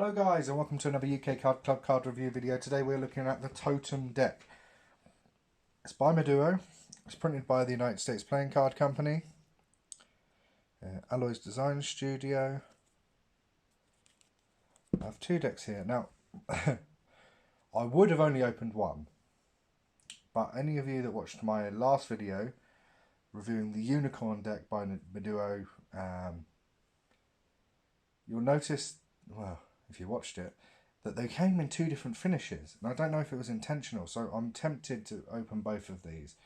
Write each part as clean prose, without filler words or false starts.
Hello guys and welcome to another UK Card Club card review video. Today we're looking at the Totem deck. It's by Miduo. It's printed by the United States Playing Card Company. Aloys Design Studio. I have two decks here. Now, I would have only opened one. But any of you that watched my last video reviewing the Unicorn deck by Miduo, you'll notice, well, if you watched it, that they came in two different finishes, and I don't know if it was intentional, so I'm tempted to open both of these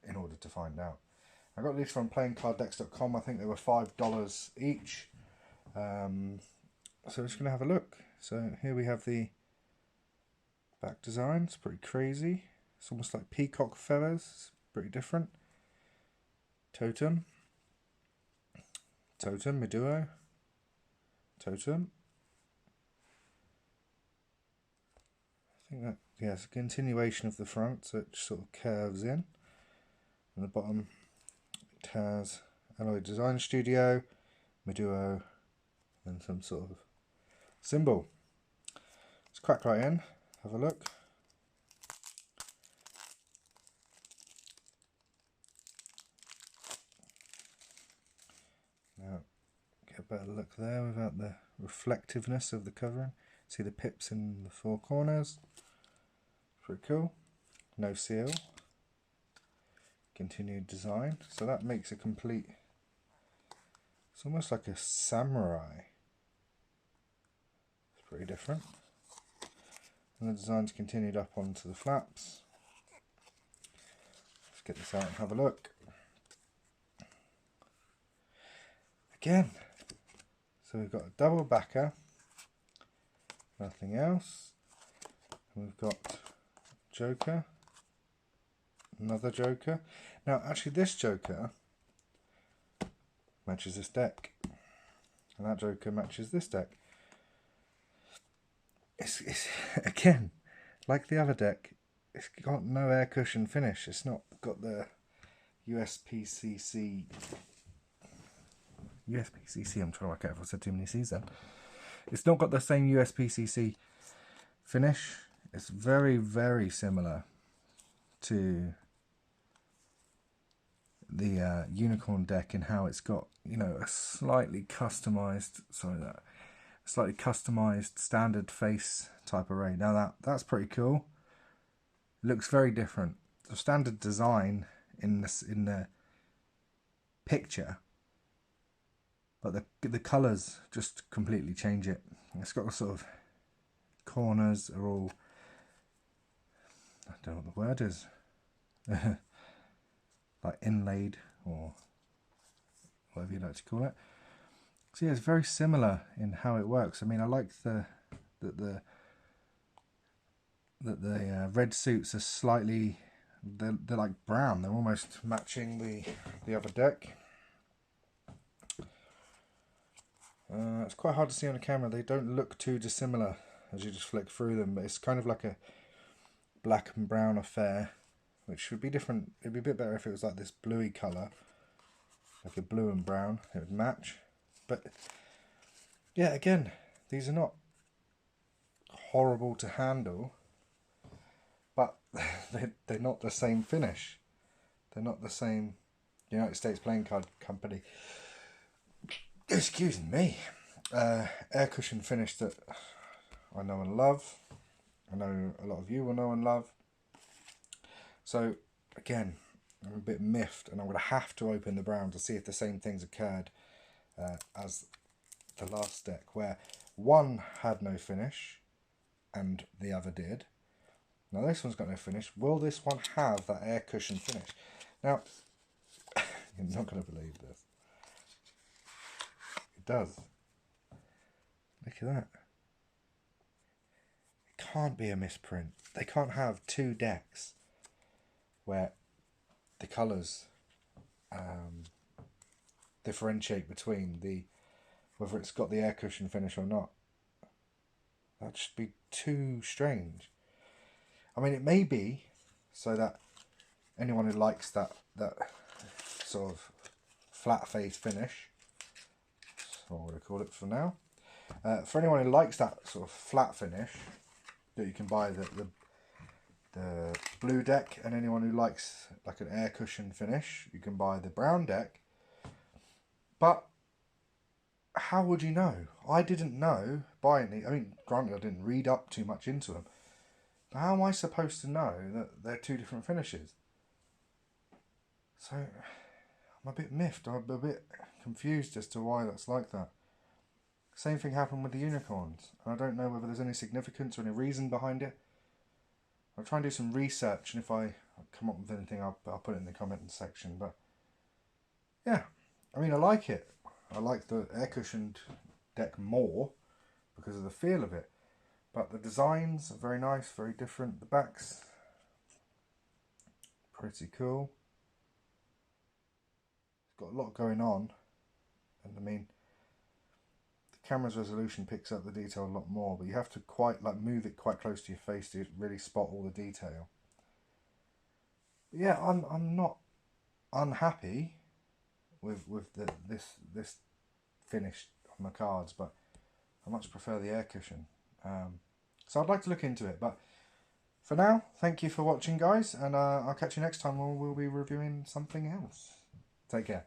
in order to find out. I got these from playingcarddex.com. I think they were $5 each. So I'm just going to have a look. So here we have the back design. It's pretty crazy. It's almost like peacock feathers. It's pretty different. Totem, Miduo. Totem. I think that, yeah, it's a continuation of the front, so it sort of curves in. And the bottom, it has Aloys Design Studio, Miduo, and some sort of symbol. Let's crack right in, have a look. Now, get a better look there without the reflectiveness of the covering. See the pips in the four corners. Pretty cool. No seal. Continued design. So that makes a complete... It's almost like a samurai. It's pretty different. And the design's continued up onto the flaps. Let's get this out and have a look. Again. So we've got a double backer. Nothing else. And we've got Joker. Another Joker. Now actually this Joker matches this deck. And that Joker matches this deck. It's again, like the other deck, it's got no air cushion finish. It's not got the USPCC. I'm trying to work out if I said too many C's then. It's not got the same USPCC finish. It's very, very similar to the Unicorn deck in how it's got, you know, a slightly customized, slightly customized standard face type array. Now that's pretty cool. It looks very different. The standard design in the picture, but the colours just completely change it. It's got a sort of corners are all, I don't know what the word is, like inlaid or whatever you like to call it. So yeah, it's very similar in how it works. I mean, I like that the red suits are slightly, they're like brown. They're almost matching the other deck. It's quite hard to see on the camera. They don't look too dissimilar as you just flick through them, but it's kind of like a black and brown affair, which would be different. It'd be a bit better if it was like this bluey colour, like a blue and brown. It would match. But yeah, again, these are not horrible to handle, but they're not the same finish. They're not the same United States Playing Card Company. Excuse me. Air cushion finish that I know and love. I know a lot of you will know and love. So again, I'm a bit miffed, and I'm going to have to open the brown to see if the same things occurred as the last deck, where one had no finish and the other did. Now this one's got no finish. Will this one have that air cushion finish? Now, you're not going to believe this. It does. Look at that. It can't be a misprint. They can't have two decks where the colours differentiate between whether it's got the air cushion finish or not. That should be too strange. I mean, it may be so that anyone who likes that sort of flat face finish, that's what I'm going to call it for now, For anyone who likes that sort of flat finish, that you can buy the blue deck, and anyone who likes like an air cushion finish, you can buy the brown deck. But how would you know? I didn't know buying these. I mean, granted, I didn't read up too much into them. But how am I supposed to know that they're two different finishes? So I'm a bit miffed. I'm a bit confused as to why that's like that. Same thing happened with the unicorns. And I don't know whether there's any significance or any reason behind it. I'll try and do some research, and if I come up with anything, I'll put it in the comment section. But yeah, I mean, I like it. I like the air cushioned deck more because of the feel of it. But the designs are very nice, very different. The back's pretty cool. It's got a lot going on. And I mean, the camera's resolution picks up the detail a lot more, but you have to quite like move it quite close to your face to really spot all the detail. But yeah, I'm not unhappy with this finish on the cards, but I much prefer the air cushion. So I'd like to look into it, but for now, thank you for watching, guys, and I'll catch you next time when we'll be reviewing something else. Take care.